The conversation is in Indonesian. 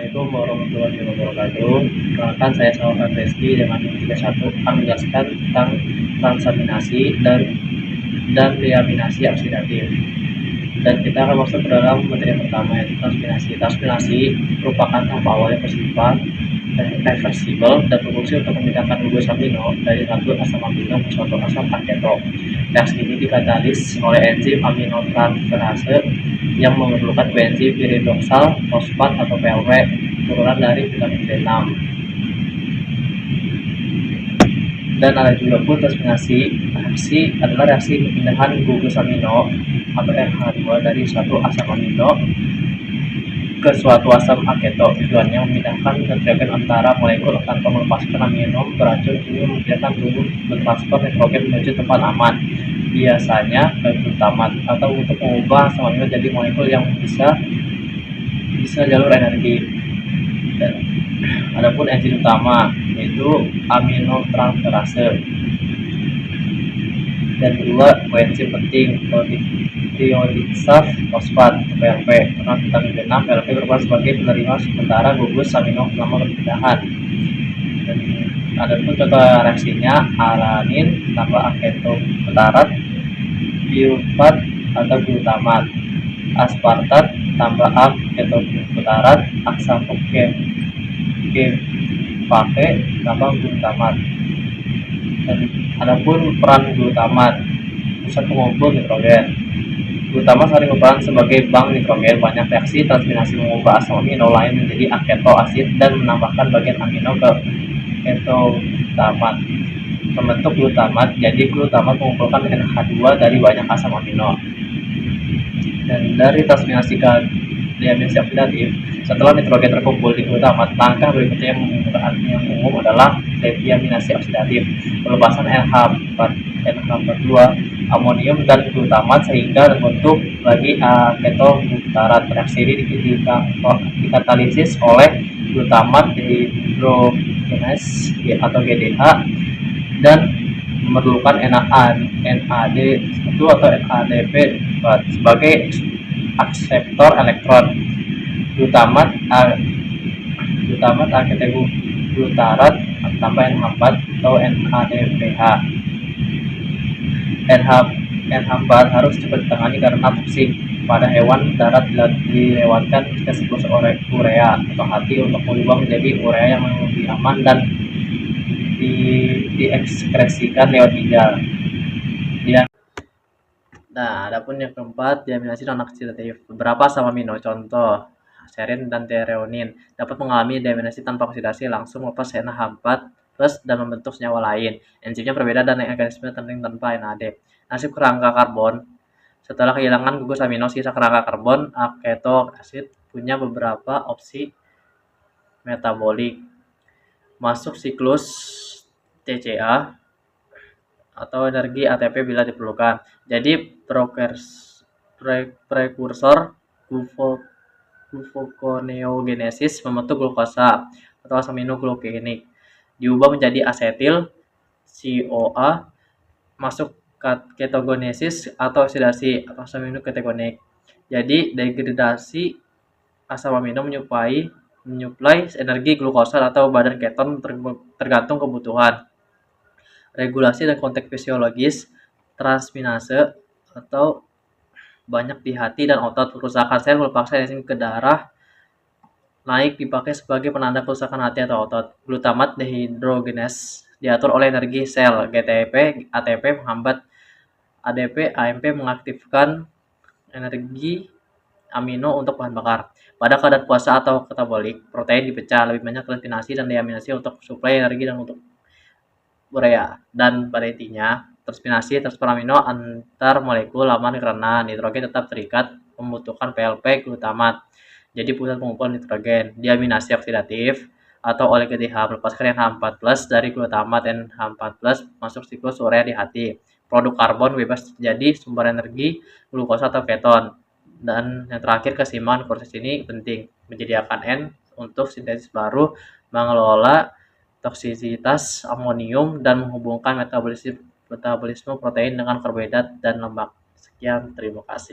Assalamualaikum warahmatullahi wabarakatuh. Perkenalkan saya Salman Reski dengan 31 akan menjelaskan tentang transaminasi dan deaminasi oksidatif. Dan kita akan masuk ke dalam materi yang pertama, yaitu transaminasi. Transaminasi merupakan tahap awal yang bersifat reversibel dan berfungsi untuk memindahkan gugus amino dari satu asam amino ke suatu asam aketo. Reaksi ini dikatalis oleh enzim aminotransferase yang memerlukan koenzim piridoksal fosfat atau PLP turunan dari vitamin B6. Dan ada juga pun transaminasi. Reaksi adalah reaksi pemindahan gugus amino atau RH2 dari suatu asam amino ke suatu asam aketo. Tujuannya memindahkan nitrogen antara molekul tanpa melepaskan amino beracun. Ini membiarkan tubuh mentransfer nitrogen menuju tempat aman, biasanya ke glutamat, atau untuk mengubah asam amino jadi molekul yang bisa jalur energi. Dan adapun enzim utama yaitu aminotransferase, dan kedua koenzim penting thiodeoxyribonucleotide fosfat (PLP). Karena vitamin B6, PLP berperan sebagai penerima sementara gugus amino selama perpindahan. Dan ada pun contoh reaksinya: alanin tambah aketobutarat, bisulfat atau glutamat, aspartat tambah aketobutarat, aksapokepake tambah glutamat. Dan adapun peran glutamat, pusat pengumpul nitrogen. Glutamat sering berperan sebagai bank nitrogen. Banyak reaksi transaminasi mengubah asam amino lain menjadi aketo asid dan menambahkan bagian amino ke ketogutamat membentuk glutamat. Jadi glutamat mengumpulkan NH2 dari banyak asam amino. Dan dari transaminasi ke deaminasi oksidatif, setelah nitrogen terkumpul di glutamat, langkah berikutnya yang umum adalah deaminasi oksidatif, pelepasan NH42 amonium dan glutamat sehingga terbentuk lagi aketobutarat. Reaksi ini dikatalisis oleh glutamat dehidrogenase atau GDH dan memerlukan NAD1 atau NADP sebagai akseptor elektron. Glutamat aketobutarat tambah NH4 atau NADPH. NH4 harus cepat ditangani karena toksik pada hewan darat dilewatkan ke siklus urea atau hati untuk berubah menjadi urea yang lebih aman dan diekskresikan lewat ginjal. Nah, adapun yang keempat, deaminasi non-oksidatif. Beberapa asam amino, contoh serin dan threonine, dapat mengalami deaminasi tanpa oksidasi, langsung lepas NH4+ dan membentuk senyawa lain. Enzimnya berbeda dan mekanisme penting tanpa NAD. Nasib kerangka karbon. Setelah kehilangan gugus amino, sisa kerangka karbon aketo asid punya beberapa opsi metabolik. Masuk siklus TCA atau energi ATP bila diperlukan. Jadi prekursor gluconeogenesis membentuk glukosa atau asam amino glukogenik, diubah menjadi asetil CoA, masuk ketogenesis atau oksidasi atau asam amino ketogenik. Jadi degradasi asam amino menyuplai energi glukosa atau badan keton tergantung kebutuhan. Regulasi dan konteks fisiologis, transaminase atau banyak di hati dan otot. Kerusakan sel melepaskan enzim ke darah naik, dipakai sebagai penanda kerusakan hati atau otot. Glutamat dehidrogenase diatur oleh energi sel. GTP, ATP menghambat ADP, AMP mengaktifkan energi amino untuk bahan bakar. Pada keadaan puasa atau katabolik, protein dipecah, lebih banyak transaminasi dan deaminasi untuk suplai energi dan untuk urea. Dan pada intinya, transaminasi transfer amino antar molekul aman karena nitrogen tetap terikat, membutuhkan PLP glutamat. Jadi pusat pengumpulan nitrogen. Deaminasi oksidatif atau oleh GDH melepaskan NH4+ dari glutamat. NH4+ masuk siklus urea di hati. Produk karbon bebas jadi sumber energi glukosa atau keton. Dan yang terakhir, keseimbangan proses ini penting, menyediakan N untuk sintesis baru, mengelola toksisitas amonium, dan menghubungkan metabolisme protein dengan karbohidrat dan lemak. Sekian, terima kasih.